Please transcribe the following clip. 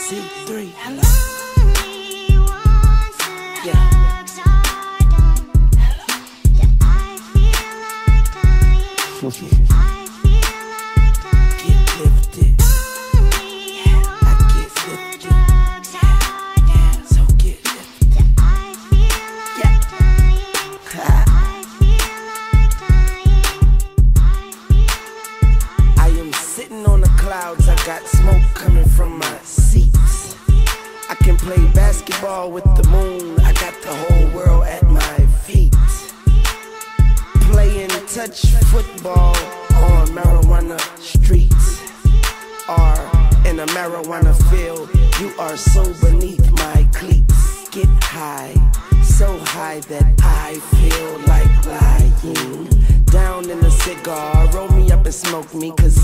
C3. Hello. Get lifted. I get lifted. Yeah, so get lifted. I am sitting on the clouds. I got smoke coming from my seats. I can play basketball with the moon. I got the whole world at my feet. Playing touch football on marijuana streets, or in a marijuana field. You are so beneath my cleats. Get high, so high that I feel like lying down in a cigar. Roll me up and smoke me, 'cause